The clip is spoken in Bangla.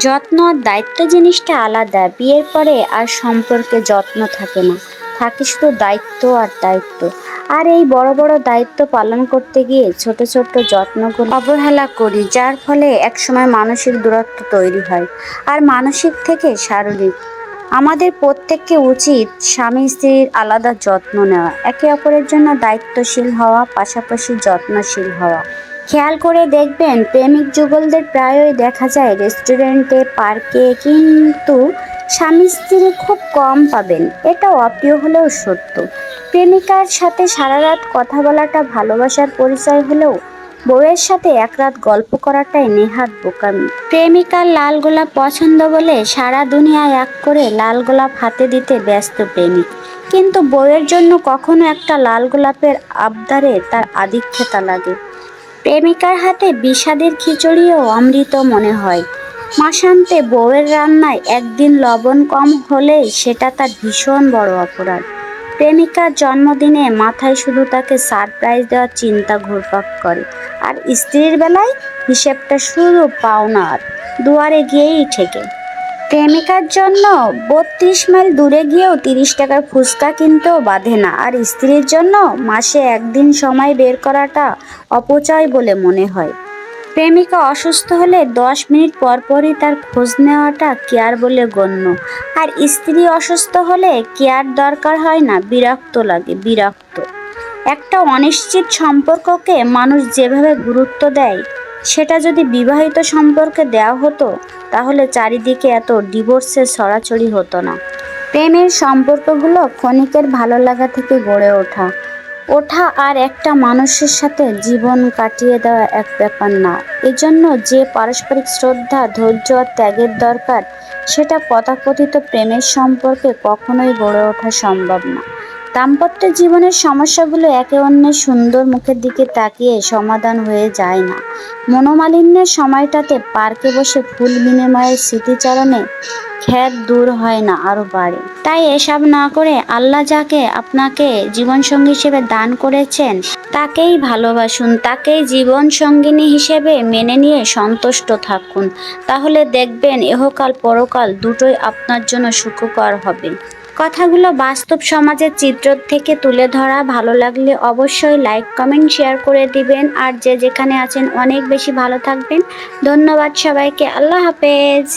যত্ন আর দায়িত্ব জিনিসটা আলাদা। বিয়ের পরে আর সম্পর্কে যত্ন থাকে না, থাকে শুধু দায়িত্ব আর দায়িত্ব। আর এই বড় বড় দায়িত্ব পালন করতে গিয়ে ছোট ছোট যত্নগুলো অবহেলা করি, যার ফলে একসময় মানসিক দূরত্ব তৈরি হয়, আর মানসিক থেকে শারীরিক। আমাদের প্রত্যেককে উচিত স্বামী স্ত্রীর আলাদা যত্ন নেওয়া, একে অপরের জন্য দায়িত্বশীল হওয়া, পাশাপাশি যত্নশীল হওয়া। খেয়াল করে দেখবেন, প্রেমিক যুগলদের প্রায়ই দেখা যায় রেস্টুরেন্টে, পার্কে, কিন্তু স্বামী স্ত্রী খুব কম পাবেন। এটা অপ্রিয় হলেও সত্য। প্রেমিকার সাথে সারা রাত কথা বলাটা ভালোবাসার পরিচয় হলেও বউয়ের সাথে এক রাত গল্প করাটাই নেহাত বোকামি। প্রেমিকার লাল গোলাপ পছন্দ বলে সারা দুনিয়ায় এক করে লাল গোলাপ হাতে দিতে ব্যস্ত প্রেমিক, কিন্তু বউয়ের জন্য কখনো একটা লাল গোলাপের আবদারে তার আধিক্যতা লাগে। প্রেমিকার হাতে বিষাদের খিচুড়িও অমৃত মনে হয়। মাসান্তে বউয়ের রান্নায় একদিন লবণ কম হলেই সেটা তার ভীষণ বড় অপরাধ। প্রেমিকার জন্মদিনে মাথায় শুধু তাকে সারপ্রাইজ দেওয়ার চিন্তা ঘুরপাক করে, আর স্ত্রীর বেলায় হিসেবটা শুধু পাওনার দুয়ারে গিয়েই ঠেকে। প্রেমিকার জন্য ৩২ মাইল দূরে গিয়েও ৩০ টাকার ফুচকা কিনতেও বাধে না, আর স্ত্রীর জন্য মাসে একদিন সময় বের করাটা অপচয় বলে মনে হয়। প্রেমিকা অসুস্থ হলে ১০ মিনিট পর পরই তার খোঁজ নেওয়াটা কেয়ার বলে গণ্য, আর স্ত্রী অসুস্থ হলে কেয়ার দরকার হয় না, বিরক্ত লাগে, বিরক্ত। একটা অনিশ্চিত সম্পর্ককে মানুষ যেভাবে গুরুত্ব দেয়, সেটা যদি বিবাহিত সম্পর্কে দেওয়া হতো, তাহলে চারিদিকে এত ডিভোর্সের ছড়াছড়ি হতো না। প্রেমের সম্পর্কগুলো ক্ষণিকের ভালো লাগা থেকে গড়ে ওঠা ওঠা আর একটা মানুষের সাথে জীবন কাটিয়ে দেওয়া এক ব্যাপার না। এজন্য যে পারস্পরিক শ্রদ্ধা, ধৈর্য আর ত্যাগের দরকার, সেটা তথাকথিত প্রেমের সম্পর্কে কখনোই গড়ে ওঠা সম্ভব না। দাম্পত্য জীবনের সমস্যাগুলো একে অন্যের সুন্দর মুখের দিকে তাকিয়ে সমাধান হয়ে যায় না। মনোমালিন্যের সময়টাতে পার্কে বসে ফুল বিনিময়ের স্মৃতিচারণে খ্যাত দূর হয় না, আরো বাড়ে। তাই এসব না করে আল্লাহ যাকে আপনাকে জীবনসঙ্গী হিসেবে দান করেছেন, তাকেই ভালোবাসুন, তাকেই জীবন সঙ্গিনী হিসেবে মেনে নিয়ে সন্তুষ্ট থাকুন। তাহলে দেখবেন ইহকাল পরকাল দুটোই আপনার জন্য সুখকর হবে। কথাগুলো বাস্তব সমাজের চিত্র থেকে তুলে ধরা। ভালো লাগলে অবশ্যই লাইক, কমেন্ট, শেয়ার করে দিবেন। আর যে যেখানে আছেন অনেক বেশি ভালো থাকবেন। ধন্যবাদ সবাইকে। আল্লাহ হাফেজ।